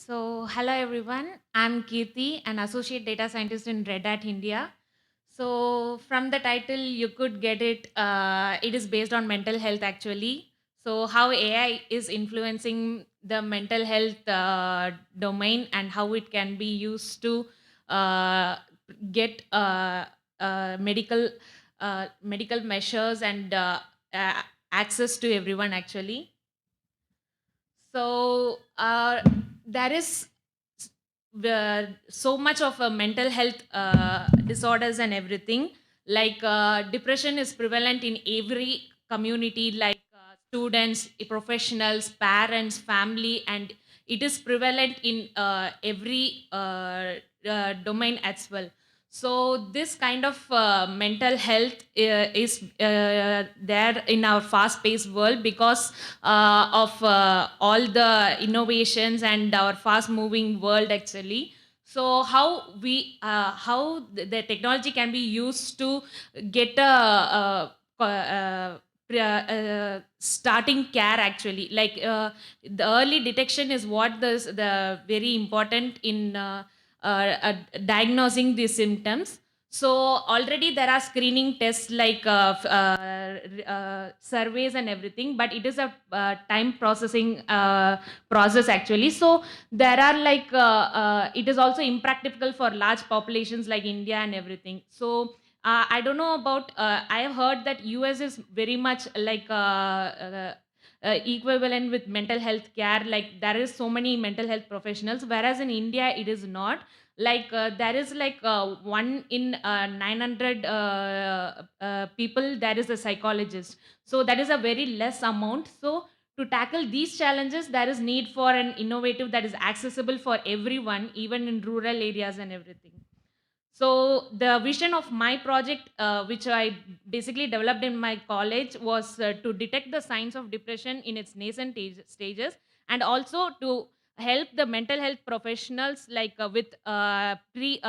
Hello everyone. I'm Kirti, an associate data scientist in Red Hat India. From the title, you could get it. It is based on mental health, actually. So, how AI is influencing the mental health domain and how it can be used to uh, get medical measures and access to everyone, actually. So there is so much of mental health disorders and everything. Like depression is prevalent in every community, like students, professionals, parents, family, and it is prevalent in every domain as well. So this kind of mental health is there in our fast-paced world because of all the innovations and our fast-moving world, actually. So how the technology can be used to get starting care, actually, like the early detection is what the very important in diagnosing these symptoms. So already there are screening tests like surveys and everything, but it is a time processing process, actually. So there are like it is also impractical for large populations like India and everything. So I don't know about. I have heard that US is very much like equivalent with mental health care. Like there is so many mental health professionals, whereas in India it is not. Like there is like one in 900 people. There is a psychologist. So that is a very less amount. So to tackle these challenges, there is need for an innovative that is accessible for everyone, even in rural areas and everything. So the vision of my project, which I basically developed in my college, was to detect the signs of depression in its nascent stages, and also to help the mental health professionals like with pre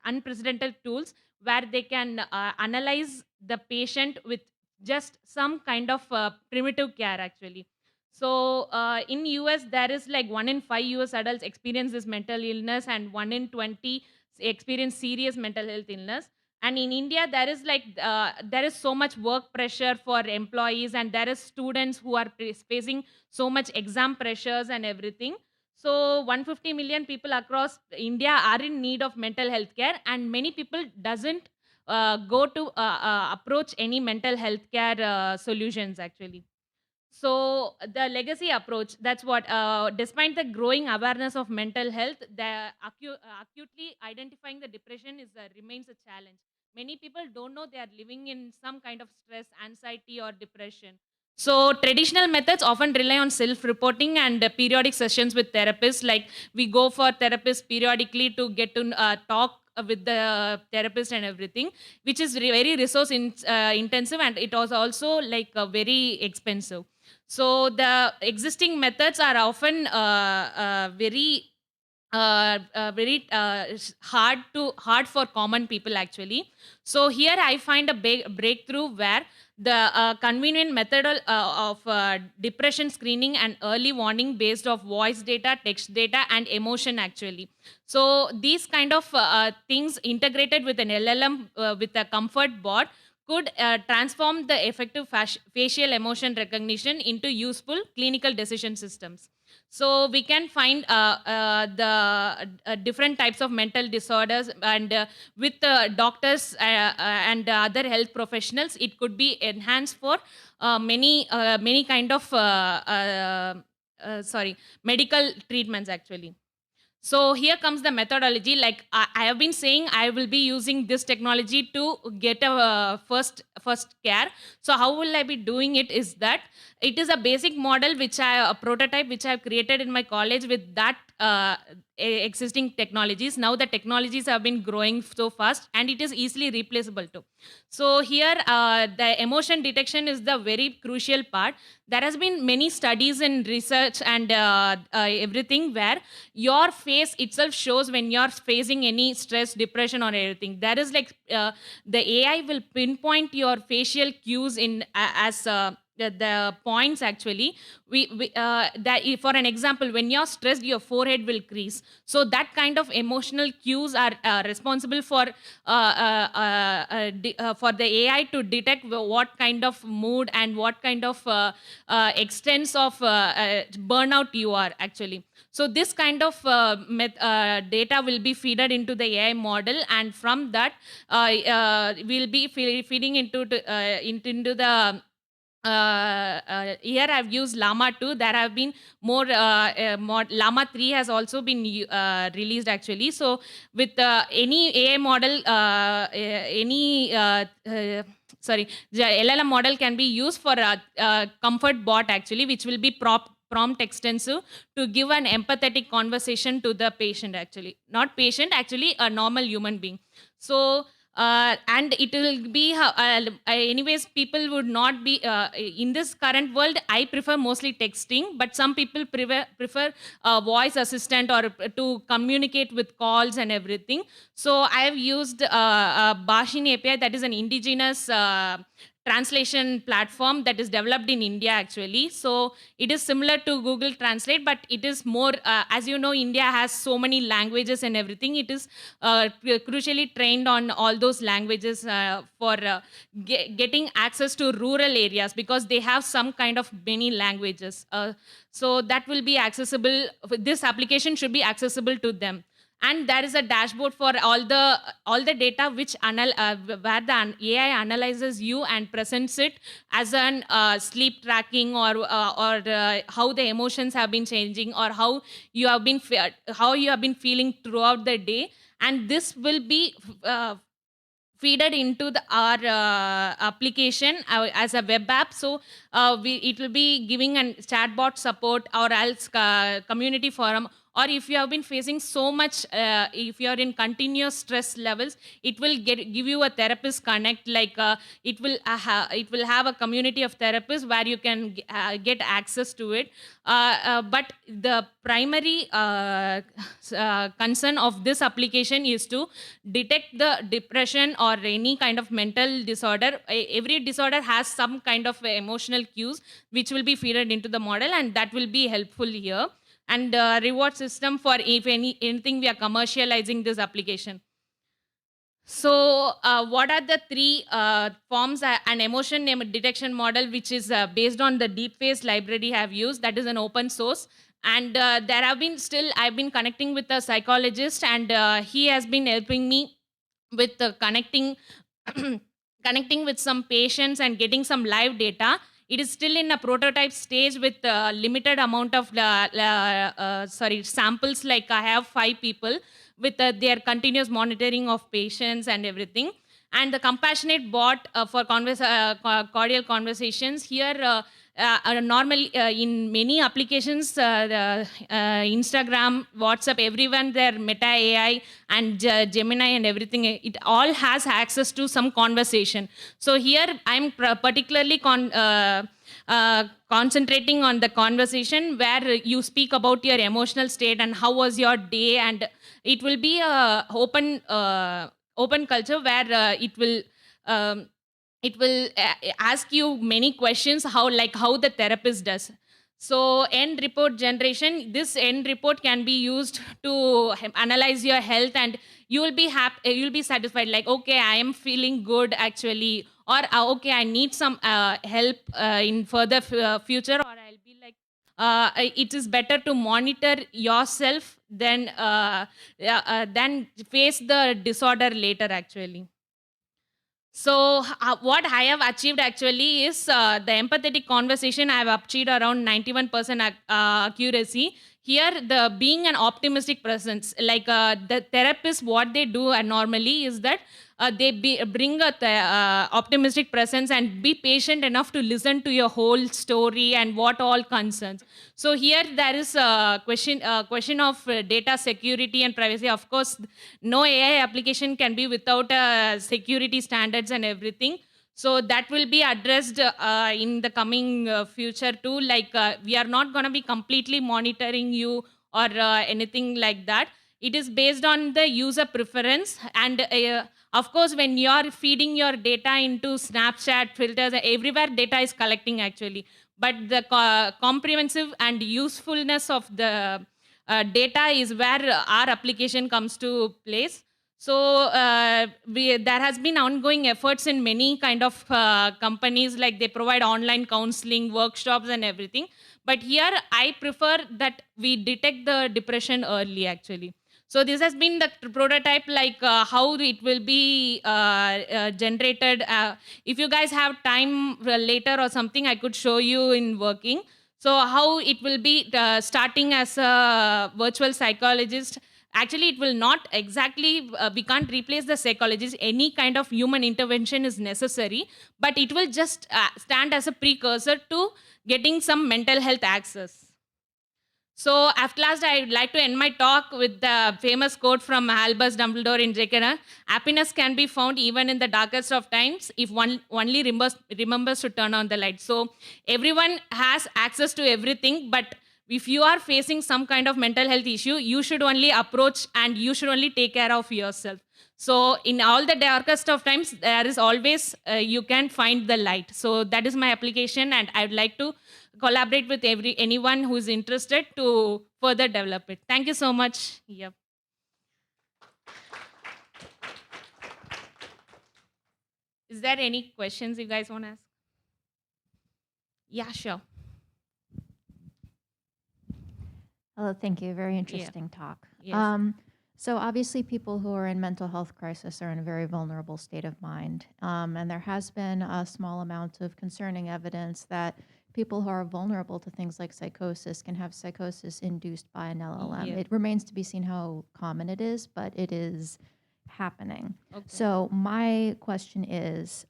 unprecedented tools where they can analyze the patient with just some kind of primitive care, actually. So in US there is like 1 in 5 US adults experience this mental illness, and 1 in 20 experience serious mental health illness. And in India there is like there is so much work pressure for employees, and there is students who are facing so much exam pressures and everything. So 150 million people across India are in need of mental health care, and many people doesn't go to approach any mental health care solutions, actually. So the legacy approach, that's what, despite the growing awareness of mental health, the acutely identifying the depression is remains a challenge. Many people don't know they are living in some kind of stress, anxiety, or depression. So traditional methods often rely on self-reporting and periodic sessions with therapists. Like we go for therapists periodically to get to talk with the therapist and everything, which is very resource intensive, and it was also like very expensive. So the existing methods are often hard for common people, actually. So here I find a big breakthrough where the convenient method of depression screening and early warning based of voice data, text data, and emotion, actually. So these kind of things integrated with an LLM with a comfort bot could transform the effective facial emotion recognition into useful clinical decision systems. So we can find the different types of mental disorders, and with doctors and other health professionals, it could be enhanced for many kind of medical treatments, actually. So here comes the methodology. Like I have been saying, I will be using this technology to get a first care. So how will I be doing it? Is that it is a basic model which a prototype which I have created in my college with that existing technologies. Now the technologies have been growing so fast, and it is easily replaceable too. So here the emotion detection is the very crucial part. There has been many studies and research and everything where your face itself shows when you're facing any stress, depression, or anything. There is like the AI will pinpoint your facial cues in as the points actually. For an example, when you're stressed, your forehead will crease. So that kind of emotional cues are responsible for the AI to detect what kind of mood and what kind of extents of burnout you are actually. So this kind of data will be feeded into the AI model, and from that we'll be feeding into the here I've used Llama 2. There have been Llama 3 has also been released actually. So with any AI model, any sorry, the LLM model can be used for comfort bot actually, which will be prompt extensive to give an empathetic conversation to the patient actually, not patient, actually a normal human being. So and it will be anyways, people would not be in this current world. I prefer mostly texting, but some people prefer voice assistant or to communicate with calls and everything. So I have used Bashin API, that is an indigenous translation platform that is developed in India actually. So it is similar to Google Translate, but it is more, as you know, India has so many languages and everything. It is crucially trained on all those languages for getting access to rural areas, because they have some kind of many languages. So that will be accessible. This application should be accessible to them. And there is a dashboard for all the data which where the AI analyzes you and presents it as an sleep tracking, or how the emotions have been changing, or how you have been feeling throughout the day. And this will be feeded into our application as a web app. So it will be giving a chatbot support, or else community forum. Or if you have been facing so much, if you are in continuous stress levels, it will give you a therapist connect, like it will have a community of therapists where you can get access to it. But the primary concern of this application is to detect the depression or any kind of mental disorder. Every disorder has some kind of emotional cues which will be fed into the model, and that will be helpful here. And reward system for if anything we are commercializing this application. So, what are the three forms? An emotion name detection model, which is based on the deep face library have used, that is an open source. And there have been still, I've been connecting with a psychologist, and he has been helping me with connecting with some patients and getting some live data. It is still in a prototype stage with limited amount of samples. Like I have 5 people with their continuous monitoring of patients and everything. And the compassionate bot for cordial conversations here. Normally, in many applications, Instagram, WhatsApp, everyone, their Meta AI and Gemini and everything, it all has access to some conversation. So here, I'm particularly concentrating on the conversation where you speak about your emotional state and how was your day, and it will be a open culture where um, it will ask you many questions, how the therapist does. So end report generation, this end report can be used to analyze your health, and you will be happy, you'll be satisfied, like, okay, I am feeling good actually, or okay, I need some help in further future, or I'll be like, it is better to monitor yourself than face the disorder later actually. So, what I have achieved actually is the empathetic conversation. I have achieved around 91% accuracy. Here, the being an optimistic presence, like the therapist, what they do normally is that bring a optimistic presence and be patient enough to listen to your whole story and what all concerns. So here there is a question of data security and privacy. Of course, no AI application can be without security standards and everything. So that will be addressed in the coming future too. Like we are not going to be completely monitoring you or anything like that. It is based on the user preference. And of course, when you are feeding your data into Snapchat filters, everywhere data is collecting actually. But the comprehensive and usefulness of the data is where our application comes to place. So there has been ongoing efforts in many kind of companies, like they provide online counseling, workshops, and everything. But here, I prefer that we detect the depression early, actually. So this has been the prototype, like how it will be generated. If you guys have time later or something, I could show you in working. So how it will be starting as a virtual psychologist. Actually, it will not exactly, we can't replace the psychologist. Any kind of human intervention is necessary, but it will just stand as a precursor to getting some mental health access. So, at last, I would like to end my talk with the famous quote from Albus Dumbledore in J.K. Happiness can be found even in the darkest of times if one only remembers to turn on the light. So, everyone has access to everything, but if you are facing some kind of mental health issue, you should only approach and you should only take care of yourself. So, in all the darkest of times, there is always, you can find the light. So, that is my application, and I would like to collaborate with anyone who is interested to further develop it. Thank you so much. Yep. Is there any questions you guys want to ask? Yeah, sure. Hello, thank you. Very Yeah. interesting talk. Yes. So obviously people who are in mental health crisis are in a very vulnerable state of mind. And there has been a small amount of concerning evidence that people who are vulnerable to things like psychosis can have psychosis induced by an LLM. Yeah. It remains to be seen how common it is, but it is happening. Okay. So my question is,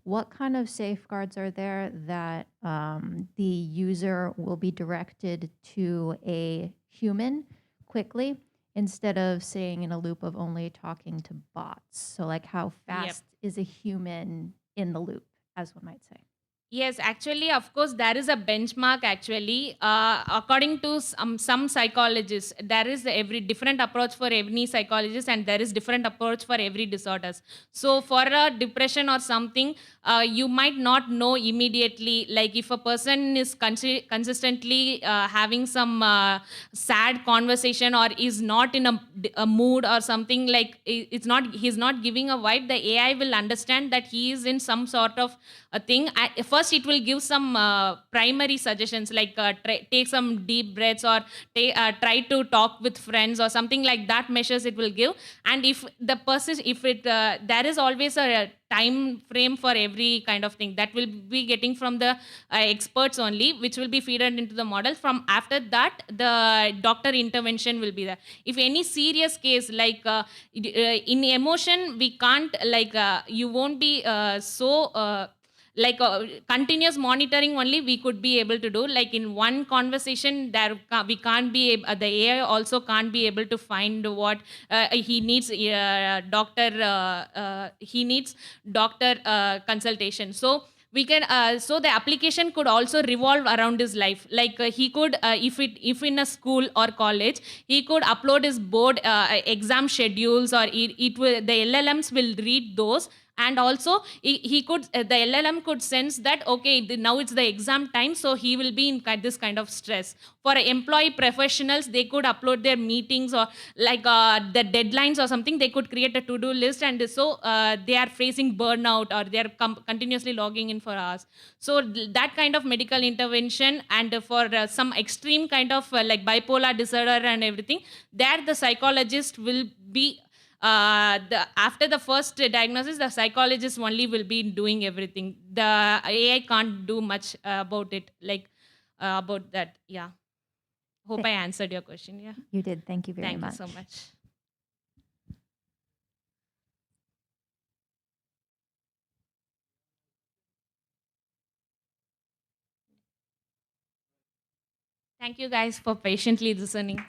what kind of safeguards are there that the user will be directed to a human quickly instead of staying in a loop of only talking to bots? So like how fast is a human in the loop, as one might say? Yes, actually, of course, there is a benchmark. Actually, according to some psychologists, there is every different approach for every psychologist, and there is different approach for every disorders. So, for a depression or something, you might not know immediately. Like if a person is consistently having some sad conversation or is not in a mood or something, like it's not, he's not giving a vibe, the AI will understand that he is in some sort of a thing. First, it will give some primary suggestions, like take some deep breaths, or try to talk with friends or something like that measures it will give. And if the person, if it there is always a time frame for every kind of thing that will be getting from the experts only, which will be fed into the model. From after that, the doctor intervention will be there. If any serious case, like in emotion, we can't, like you won't be so like continuous monitoring only we could be able to do. Like in one conversation, we can't be the AI also can't be able to find what he needs. He needs doctor consultation. So we can so the application could also revolve around his life. Like he could if in a school or college, he could upload his board exam schedules, or it will, the LLMs will read those. And also he could the LLM could sense that, okay, now it's the exam time, so he will be in this kind of stress. For employee professionals, they could upload their meetings, or like the deadlines or something, they could create a to-do list. And so they are facing burnout, or they are continuously logging in for hours. So that kind of medical intervention. And for some extreme kind of like bipolar disorder and everything, there the psychologist will be after the first diagnosis, the psychologist only will be doing everything. The AI can't do much about it, like about that. Yeah, hope I answered your question. Yeah, You did. Thank you very thank you much. so much. Thank you guys for patiently listening.